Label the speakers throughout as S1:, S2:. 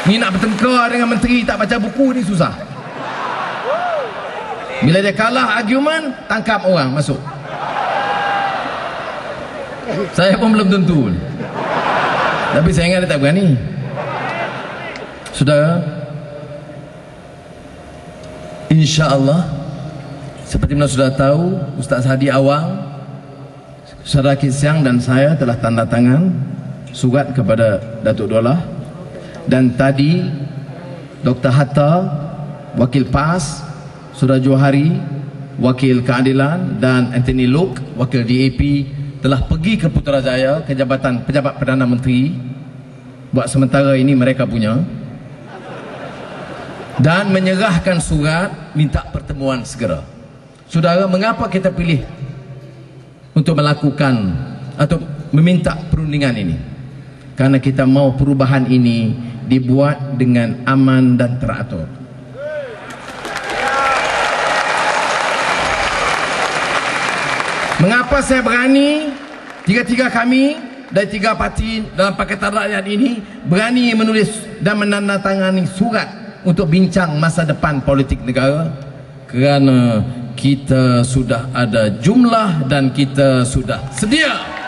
S1: Ni nak bertengkar dengan menteri tak baca buku ni susah. Bila dia kalah argument, tangkap orang masuk. Saya pun belum tentu, tapi saya ingat dia tak berani. Saudara, insya-Allah seperti mana sudah tahu, Ustaz Hadi Awang, Saudara Kit Siang dan saya telah tanda tangan surat kepada Datuk Dollah, dan tadi Dr. Hatta, Wakil PAS, Saudara Johari, Wakil Keadilan, dan Anthony Luke, Wakil DAP telah pergi ke Putrajaya ke Jabatan Pejabat Perdana Menteri. Buat sementara ini mereka punya, dan menyerahkan surat minta pertemuan segera. Saudara, mengapa kita pilih untuk melakukan atau meminta perundingan ini? Karena kita mau perubahan ini dibuat dengan aman dan teratur. Mengapa saya berani, tiga-tiga kami dari tiga parti dalam Pakatan Rakyat ini berani menulis dan menandatangani surat untuk bincang masa depan politik negara? Kerana kita sudah ada jumlah dan kita sudah sedia.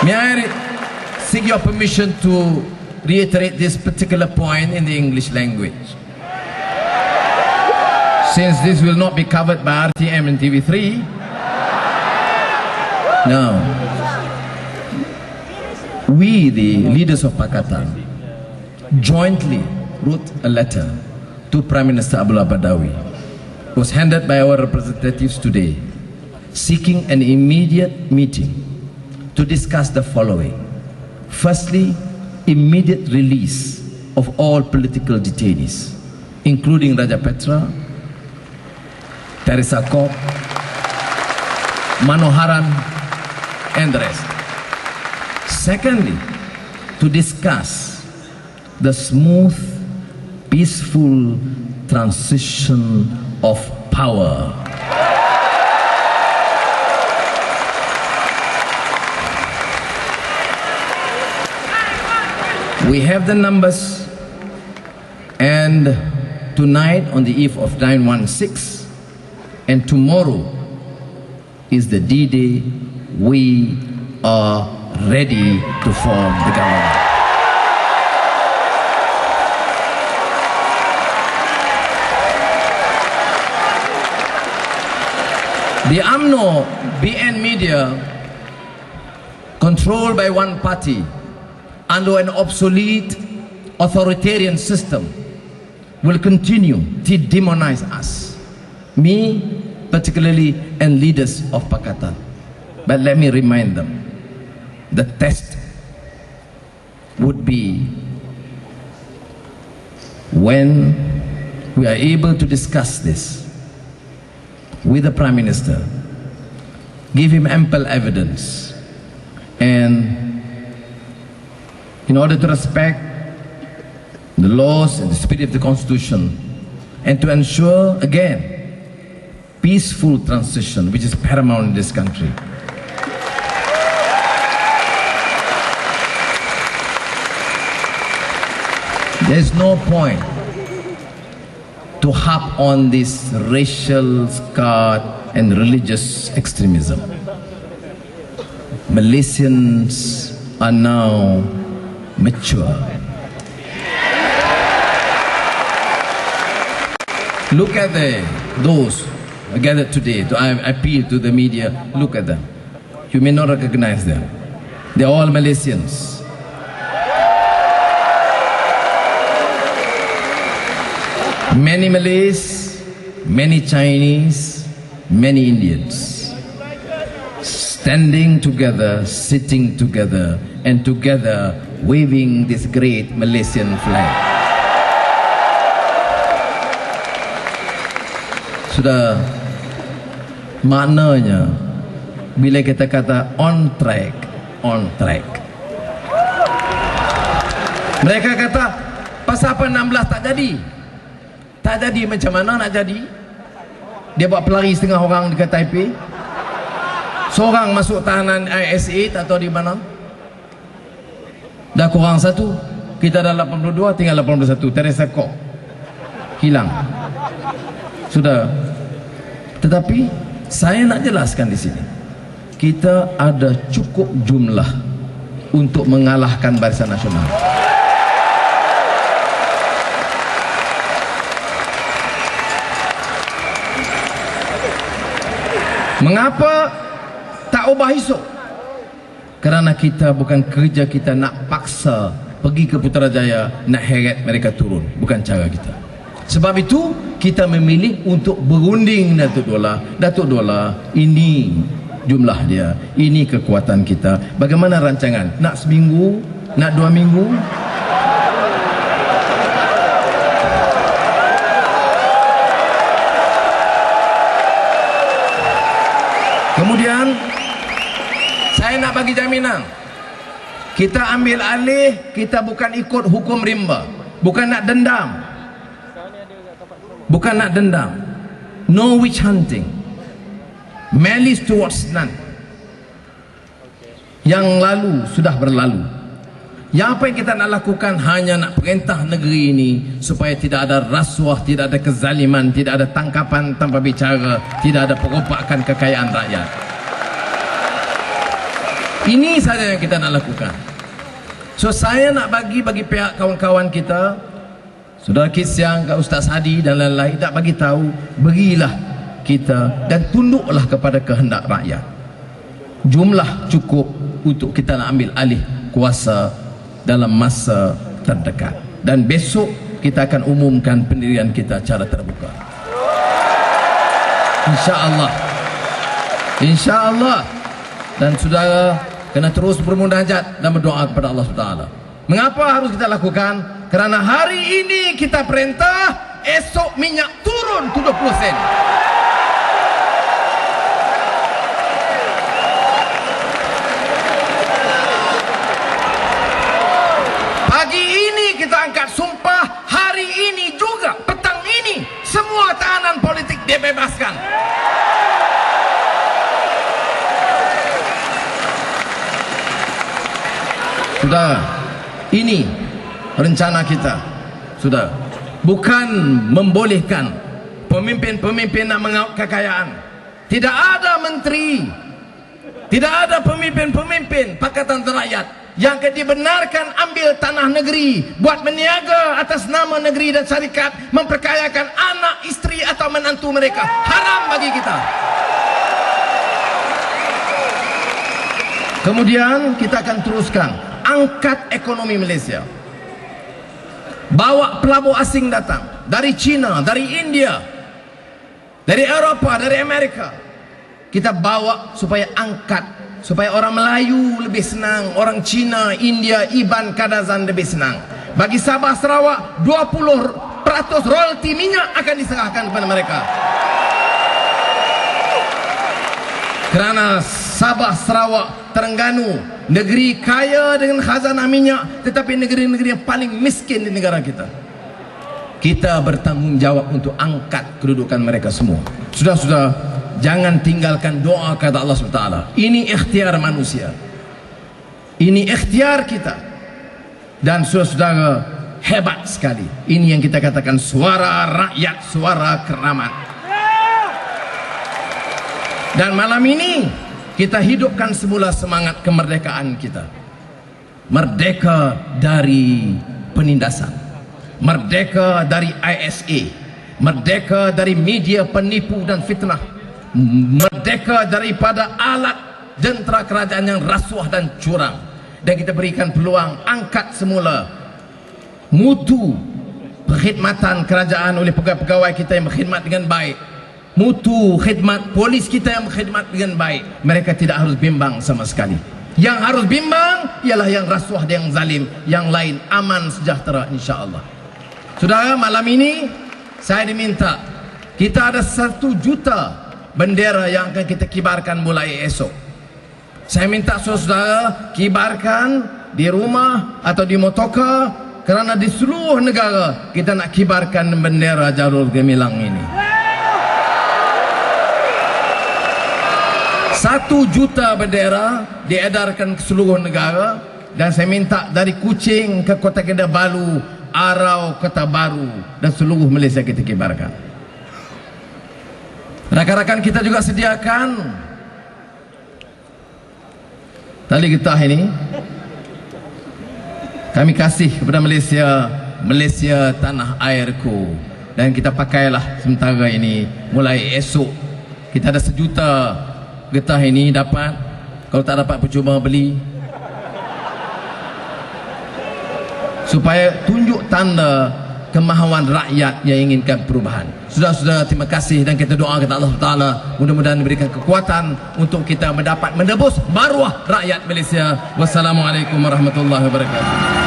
S1: May I seek your permission to reiterate this particular point in the English language? Since this will not be covered by RTM and TV3, now, we, the leaders of Pakatan, jointly wrote a letter to Prime Minister Abdullah Badawi. It was handed by our representatives today, seeking an immediate meeting to discuss the following. Firstly, immediate release of all political detainees, including Raja Petra, Teresa Kok, Manoharan, and the rest. Secondly, to discuss the smooth, peaceful transition of power. We have the numbers, and tonight on the eve of 9/16 and tomorrow is the D-Day. We are ready to form the government. The UMNO BN media, controlled by one party under an obsolete authoritarian system, will continue to demonize us, me particularly, and leaders of Pakatan. But let me remind them, the test would be when we are able to discuss this with the Prime Minister, give him ample evidence, and in order to respect the laws and the spirit of the Constitution, and to ensure again peaceful transition, which is paramount in this country. There is no point to harp on this racial scarred and religious extremism. Malaysians are now mature. Look at those gathered today. I appeal to the media, look at them. You may not recognize them. They're all Malaysians. Many Malays, many Chinese, many Indians, standing together, sitting together, and together waving this great Malaysian flag. Sudah maknanya bila kita kata on track, on track. Mereka kata pasal apa 16 tak jadi? Tak jadi, macam mana nak jadi? Dia buat pelari setengah orang dekat Taipei. Seorang masuk tahanan ISA atau di mana? Dah kurang satu. Kita dah 82, tinggal 81. Teresa Kok hilang. Sudah. Tetapi saya nak jelaskan di sini, kita ada cukup jumlah untuk mengalahkan Barisan Nasional. Mengapa tak ubah esok? Kerana kita bukan kerja kita nak paksa pergi ke Putrajaya nak heret mereka turun, bukan cara kita. Sebab itu kita memilih untuk berunding Datuk Dola. Datuk Dola, ini jumlah dia, ini kekuatan kita. Bagaimana rancangan? Nak seminggu? Nak 2 minggu? Kemudian saya nak bagi jaminan, kita ambil alih, kita bukan ikut hukum rimba, bukan nak dendam, bukan nak dendam. No witch hunting, malice towards none. Yang lalu sudah berlalu. Yang apa yang kita nak lakukan hanya nak perintah negeri ini supaya tidak ada rasuah, tidak ada kezaliman, tidak ada tangkapan tanpa bicara, tidak ada perompakan kekayaan rakyat. Ini saja yang kita nak lakukan. So saya nak bagi pihak kawan-kawan kita, Saudara Kit Siang, Kak Ustaz Hadi dan lain-lain, tak bagi tahu, berilah kita dan tunduklah kepada kehendak rakyat. Jumlah cukup untuk kita nak ambil alih kuasa dalam masa terdekat. Dan besok kita akan umumkan pendirian kita secara terbuka. InsyaAllah. InsyaAllah. Dan saudara kena terus bermunajat dan berdoa kepada Allah SWT. Mengapa harus kita lakukan? Kerana hari ini kita perintah, esok minyak turun 70 sen. Pagi ini kita angkat sumpah, hari ini juga, petang ini, semua tahanan politik dibebaskan. Sudah, ini rencana kita. Sudah, bukan membolehkan pemimpin-pemimpin nak mengaut kekayaan. Tidak ada menteri, tidak ada pemimpin-pemimpin Pakatan Rakyat yang dibenarkan ambil tanah negeri, buat meniaga atas nama negeri dan syarikat, memperkayakan anak, isteri atau menantu mereka. Haram bagi kita. Kemudian kita akan teruskan angkat ekonomi Malaysia. Bawa pelabur asing datang dari China, dari India, dari Eropah, dari Amerika. Kita bawa supaya angkat, supaya orang Melayu lebih senang, orang Cina, India, Iban, Kadazan lebih senang. Bagi Sabah Sarawak, 20% royalti minyak akan diserahkan kepada mereka. Kerana Sabah Sarawak, Terengganu, negeri kaya dengan khazanah minyak, tetapi negeri-negeri yang paling miskin di negara kita. Kita bertanggungjawab untuk angkat kedudukan mereka semua. Sudah-sudah, jangan tinggalkan doa kata Allah SWT. Ini ikhtiar manusia, ini ikhtiar kita. Dan saudara-saudara, hebat sekali. Ini yang kita katakan suara rakyat, suara keramat. Dan malam ini kita hidupkan semula semangat kemerdekaan kita. Merdeka dari penindasan, merdeka dari ISA, merdeka dari media penipu dan fitnah, merdeka daripada alat jentera kerajaan yang rasuah dan curang. Dan kita berikan peluang angkat semula mutu perkhidmatan kerajaan oleh pegawai-pegawai kita yang berkhidmat dengan baik, mutu khidmat polis kita yang berkhidmat dengan baik. Mereka tidak harus bimbang sama sekali. Yang harus bimbang ialah yang rasuah dan yang zalim. Yang lain aman sejahtera insya-Allah. Saudara, malam ini saya diminta, kita ada 1 juta bendera yang akan kita kibarkan mulai esok. Saya minta saudara kibarkan di rumah atau di motoka, kerana di seluruh negara kita nak kibarkan bendera Jarul Gemilang ini. 1 juta bendera diedarkan ke seluruh negara, dan saya minta dari Kuching ke Kota Kinabalu, Arau, Kota Baru dan seluruh Malaysia kita kibarkan. Rakan-rakan kita juga sediakan tali getah ini. Kami kasih kepada Malaysia, Malaysia tanah airku, dan kita pakailah sementara ini. Mulai esok kita ada 1 juta getah ini dapat. Kalau tak dapat percuma beli, supaya tunjuk tanda kemahuan rakyat yang inginkan perubahan. Saudara-saudara, terima kasih, dan kita doa kepada Allah Taala mudah-mudahan memberikan kekuatan untuk kita mendapat menebus maruah rakyat Malaysia. Wassalamualaikum warahmatullahi wabarakatuh.